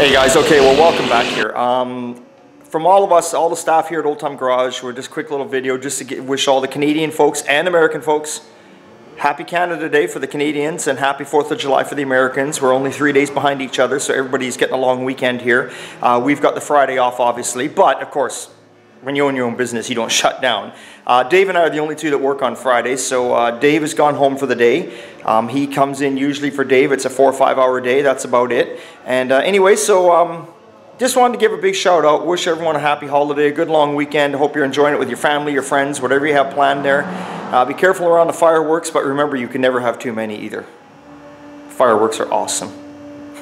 Hey guys, okay, well welcome back here. From all of us, all the staff here at Old Time Garage, we're just a quick little video just to wish all the Canadian folks and American folks Happy Canada Day for the Canadians and Happy 4th of July for the Americans. We're only 3 days behind each other, so everybody's getting a long weekend here. We've got the Friday off, obviously, but of course, when you own your own business, you don't shut down. Dave and I are the only two that work on Fridays, so Dave has gone home for the day. He comes in usually for Dave. It's a 4 or 5 hour day. That's about it. And anyway, so just wanted to give a big shout out. Wish everyone a happy holiday, a good long weekend. Hope you're enjoying it with your family, your friends, whatever you have planned there. Be careful around the fireworks, but remember, you can never have too many either. Fireworks are awesome.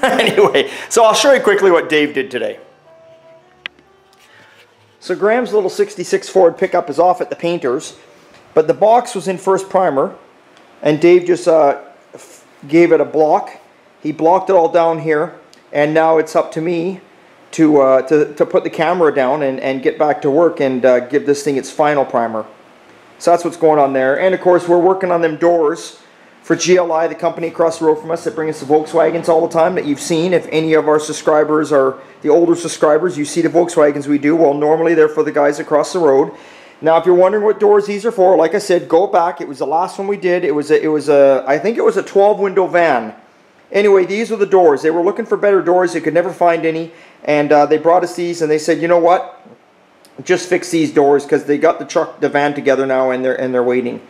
Anyway, so I'll show you quickly what Dave did today. So Graham's little 66 Ford pickup is off at the painters, but the box was in first primer, and Dave just gave it a block. He blocked it all down here, and now it's up to me to put the camera down and get back to work and give this thing its final primer. So that's what's going on there. And of course, we're working on them doors for GLI, the company across the road from us that bring us the Volkswagens all the time that you've seen. If any of our subscribers are the older subscribers, you see the Volkswagens we do. Well, normally they're for the guys across the road. Now, if you're wondering what doors these are for, like I said, go back. It was the last one we did. I think it was a 12-window van. Anyway, these are the doors. They were looking for better doors. They could never find any, and they brought us these, and they said, you know what? Just fix these doors because they got the van together now, and they're waiting.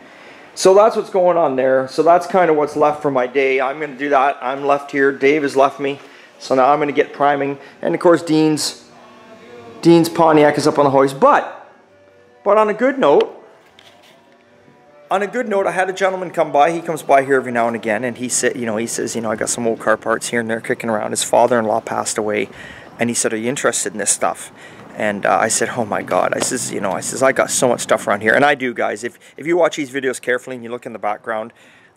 So that's what's going on there. So that's kind of what's left for my day. I'm going to do that. I'm left here. Dave has left me. So now I'm going to get priming. And of course, Dean's Pontiac is up on the hoist. But on a good note, I had a gentleman come by. He comes by here every now and again, and he says, I got some old car parts here and there kicking around. His father-in-law passed away, and he said, are you interested in this stuff? And I said, oh my God. I says, I got so much stuff around here. And I do, guys. If you watch these videos carefully and you look in the background,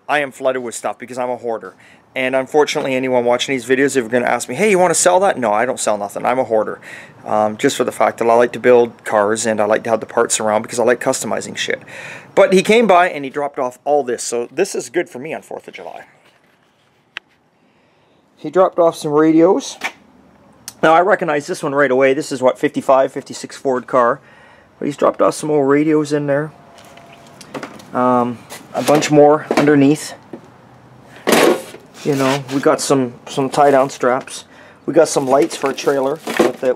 I am flooded with stuff because I'm a hoarder. And unfortunately, anyone watching these videos, if you're going to ask me, hey, you want to sell that? No, I don't sell nothing. I'm a hoarder. Just for the fact that I like to build cars and I like to have the parts around because I like customizing shit. But he came by and he dropped off all this. So this is good for me on 4th of July. He dropped off some radios. Now, I recognize this one right away. This is, what, 55, 56 Ford car. But he's dropped off some old radios in there. A bunch more underneath. We got some tie-down straps. We got some lights for a trailer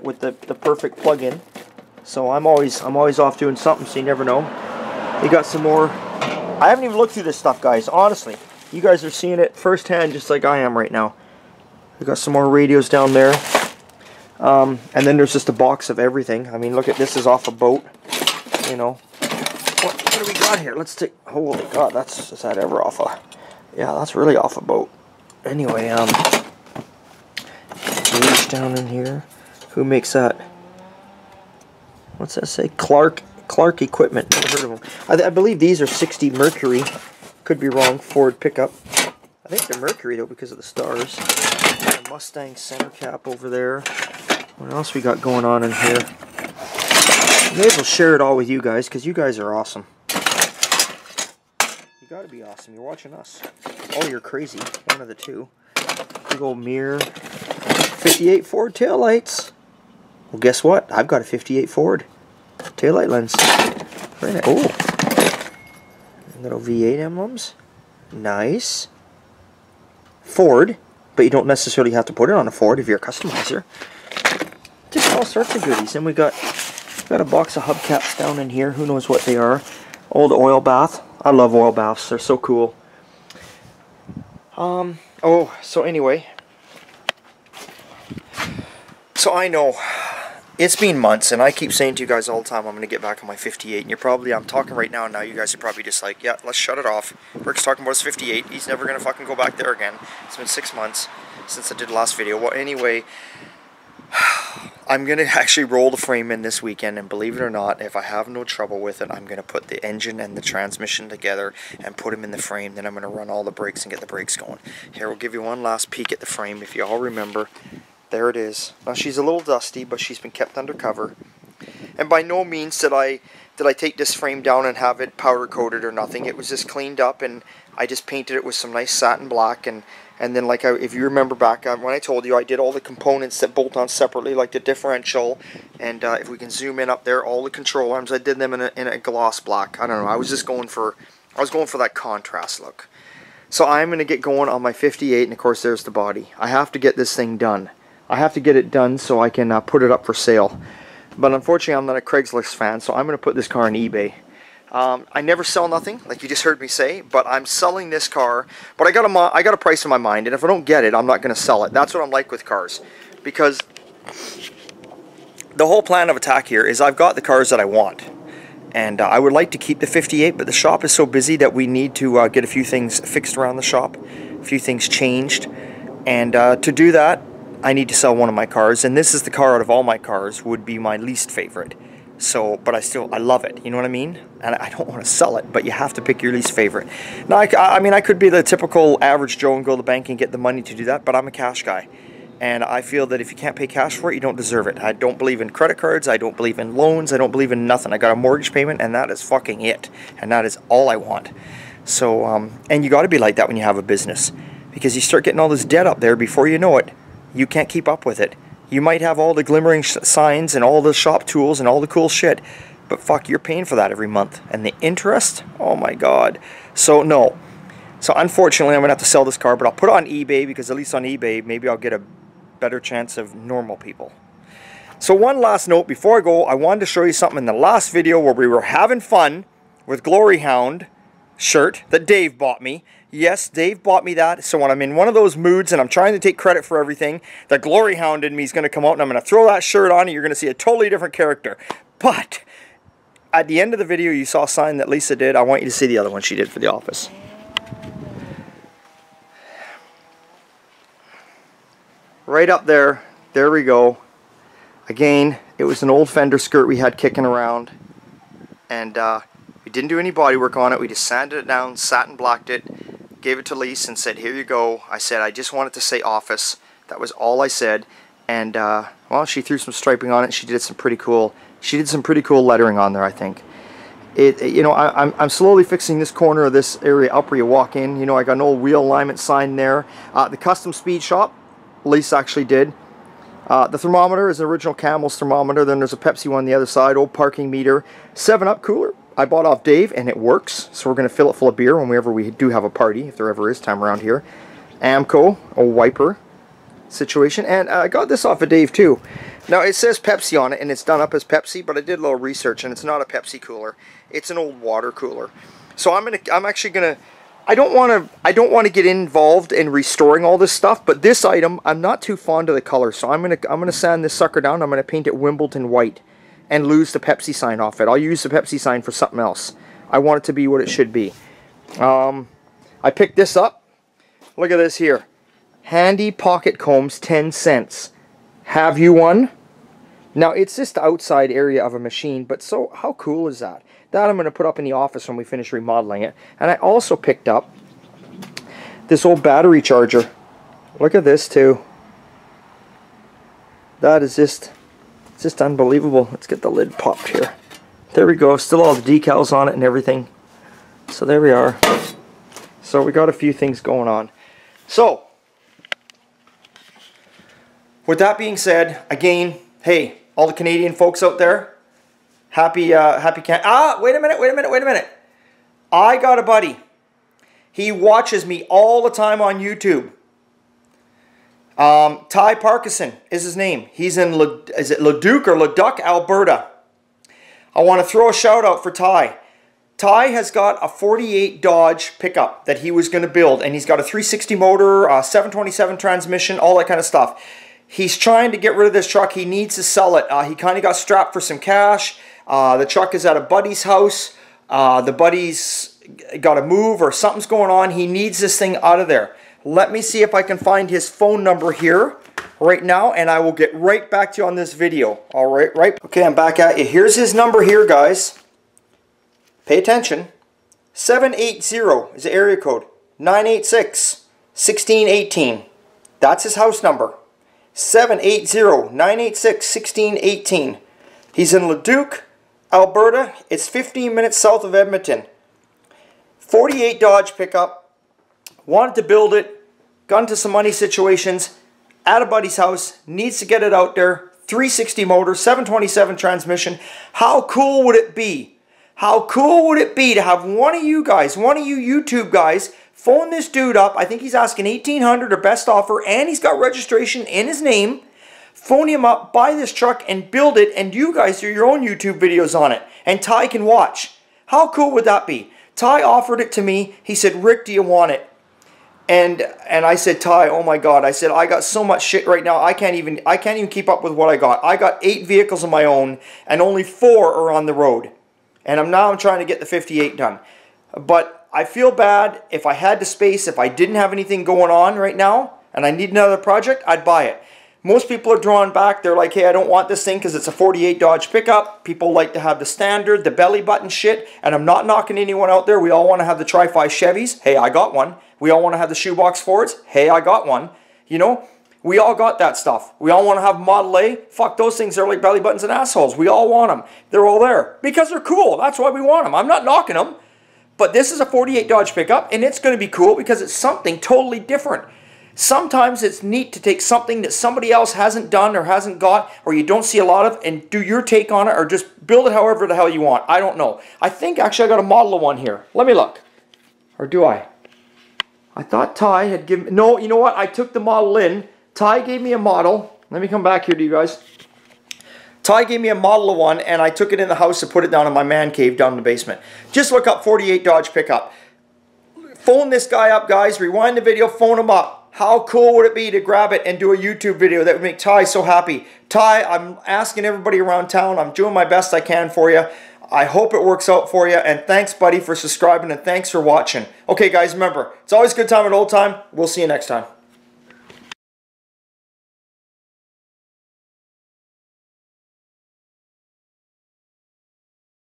with the perfect plug-in. So I'm always off doing something, so you never know. You got some more. I haven't even looked through this stuff, guys. Honestly, you guys are seeing it firsthand, just like I am right now. We got some more radios down there. And then there's just a box of everything. I mean, look at this is off a boat. What do we got here? Let's take. Holy God, is that ever off a? Yeah, that's really off a boat. Anyway, gauge down in here. Who makes that? What's that say? Clark Equipment. Never heard of them. I believe these are 60 Mercury. Could be wrong. Ford pickup. I think they're Mercury though because of the stars. A Mustang center cap over there. What else we got going on in here? May as well share it all with you guys because you guys are awesome. You gotta be awesome. You're watching us. Oh, you're crazy. One of the two. Big old mirror. 58 Ford taillights. Well, guess what? I've got a 58 Ford taillight lens. Very nice. Oh. Little V8 emblems. Nice. Ford. But you don't necessarily have to put it on a Ford if you're a customizer. Just all sorts of goodies. And we got a box of hubcaps down in here. Who knows what they are. Old oil bath. I love oil baths. They're so cool. So anyway. So I know it's been months and I keep saying to you guys all the time I'm going to get back on my 58 and I'm talking right now and now you guys are probably just like, yeah, let's shut it off. Rick's talking about his 58. He's never going to fucking go back there again. It's been 6 months since I did the last video. Well, anyway, I'm going to actually roll the frame in this weekend, and believe it or not, if I have no trouble with it, I'm going to put the engine and the transmission together and put them in the frame. Then I'm going to run all the brakes and get the brakes going. Here, we'll give you one last peek at the frame. If you all remember, there it is. Now, she's a little dusty, but she's been kept under cover. And by no means did I take this frame down and have it powder coated or nothing. It was just cleaned up, and I just painted it with some nice satin black, and then like if you remember back when I told you, I did all the components that bolt on separately, like the differential, and if we can zoom in up there, all the control arms, I did them in a gloss black. I don't know, I was going for that contrast look. So I'm going to get going on my 58, and of course there's the body. I have to get this thing done. I have to get it done so I can put it up for sale. But unfortunately I'm not a Craigslist fan, so I'm going to put this car on eBay. I never sell nothing, like you just heard me say, but I'm selling this car. But I got a price in my mind, and if I don't get it, I'm not going to sell it. That's what I'm like with cars. Because the whole plan of attack here is I've got the cars that I want. And I would like to keep the 58, but the shop is so busy that we need to get a few things fixed around the shop, a few things changed. And to do that, I need to sell one of my cars. And this is the car out of all my cars, would be my least favorite. So, but I love it, you know what I mean? And I don't want to sell it, but you have to pick your least favorite. Now, I mean, I could be the typical average Joe and go to the bank and get the money to do that, but I'm a cash guy. And I feel that if you can't pay cash for it, you don't deserve it. I don't believe in credit cards, I don't believe in loans, I don't believe in nothing. I got a mortgage payment, and that is fucking it. And that is all I want. So, and you got to be like that when you have a business. Because you start getting all this debt up there, before you know it, you can't keep up with it. You might have all the glimmering signs and all the shop tools and all the cool shit, but fuck, you're paying for that every month. And the interest? Oh my god. So no. So unfortunately, I'm going to have to sell this car, but I'll put it on eBay, because at least on eBay, maybe I'll get a better chance of normal people. So one last note before I go, I wanted to show you something in the last video where we were having fun with Glory Hound shirt that Dave bought me. Yes, Dave bought me that, so when I'm in one of those moods and I'm trying to take credit for everything, the Glory Hound in me is going to come out, and I'm going to throw that shirt on, and you're going to see a totally different character. But at the end of the video, you saw a sign that Lisa did. I want you to see the other one she did for the office. Right up there, there we go. Again, it was an old fender skirt we had kicking around, and we didn't do any body work on it. We just sanded it down, satin blacked it, gave it to Lisa and said, here you go. I said, I just wanted to say office. That was all I said. And well, she threw some striping on it. She did some pretty cool lettering on there, I think. You know, I'm slowly fixing this corner of this area up where you walk in. You know, I got an old wheel alignment sign there. The custom speed shop, Lisa actually did. The thermometer is an original Camel's thermometer. Then there's a Pepsi one on the other side. Old parking meter. 7-Up cooler I bought off Dave, and it works. So we're going to fill it full of beer whenever we do have a party, if there ever is time around here. Amco, a wiper situation. And I got this off of Dave too. Now it says Pepsi on it, and it's done up as Pepsi, but I did a little research, and it's not a Pepsi cooler. It's an old water cooler. So I'm actually gonna. I don't want to get involved in restoring all this stuff, but this item, I'm not too fond of the color, so I'm gonna sand this sucker down. I'm gonna paint it Wimbledon white and lose the Pepsi sign off it. I'll use the Pepsi sign for something else. I want it to be what it should be. I picked this up. Look at this here. Handy pocket combs, 10 cents. Have you one? Now it's just the outside area of a machine, but so how cool is that? That I'm going to put up in the office when we finish remodeling it. And I also picked up this old battery charger. Look at this too. That is just unbelievable. Let's get the lid popped here. There we go. Still all the decals on it and everything. So there we are. So we got a few things going on. So with that being said, again, hey, all the Canadian folks out there, happy wait a minute. I got a buddy. He watches me all the time on YouTube. Ty Parkinson is his name. He's in Leduc or Leduc, Alberta. I want to throw a shout out for Ty. Ty has got a 48 Dodge pickup that he was going to build, and he's got a 360 motor, 727 transmission, all that kind of stuff. He's trying to get rid of this truck. He needs to sell it. He kind of got strapped for some cash. The truck is at a buddy's house. The buddy's got to move or something's going on. He needs this thing out of there. Let me see if I can find his phone number here right now, and I will get right back to you on this video. All right, Okay, I'm back at you. Here's his number here, guys. Pay attention. 780 is the area code. 986-1618. That's his house number. 780-986-1618. He's in Leduc, Alberta. It's 15 minutes south of Edmonton. 48 Dodge pickup. wanted to build it, got into some money situations, at a buddy's house, needs to get it out there, 360 motor, 727 transmission. How cool would it be? How cool would it be to have one of you guys, one of you YouTube guys, phone this dude up? I think he's asking $1,800 or best offer, and he's got registration in his name. Phone him up, buy this truck, and build it, and you guys do your own YouTube videos on it, and Ty can watch. How cool would that be? Ty offered it to me. He said, Rick, do you want it? And I said, Ty, oh my God. I said, I got so much shit right now. I can't even keep up with what I got. I got 8 vehicles of my own, and only 4 are on the road. And I'm trying to get the 58 done. But I feel bad. If I had the space, if I didn't have anything going on right now, and I need another project, I'd buy it. Most people are drawing back. They're like, hey, I don't want this thing because it's a 48 Dodge pickup. People like to have the standard, the belly button shit. And I'm not knocking anyone out there. We all want to have the Tri-Fi Chevys. Hey, I got one. We all want to have the shoebox Fords. Hey, I got one. You know, we all got that stuff. We all want to have Model A. Fuck, those things are like belly buttons and assholes. We all want them. They're all there because they're cool. That's why we want them. I'm not knocking them. But this is a 48 Dodge pickup, and it's going to be cool because it's something totally different. Sometimes it's neat to take something that somebody else hasn't done or hasn't got, or you don't see a lot of, and do your take on it, or just build it however the hell you want. I don't know. I think actually I got a model of one here. Let me look. Or do I? I thought Ty had given... No, you know what? I took the model in. Ty gave me a model. Let me come back here to you guys. Ty gave me a model of one, and I took it in the house and put it down in my man cave down in the basement. Just look up 48 Dodge pickup. Phone this guy up, guys. Rewind the video. Phone him up. How cool would it be to grab it and do a YouTube video that would make Ty so happy? Ty, I'm asking everybody around town. I'm doing my best I can for you. I hope it works out for you. And thanks, buddy, for subscribing, and thanks for watching. Okay, guys, remember, it's always a good time and old time. We'll see you next time.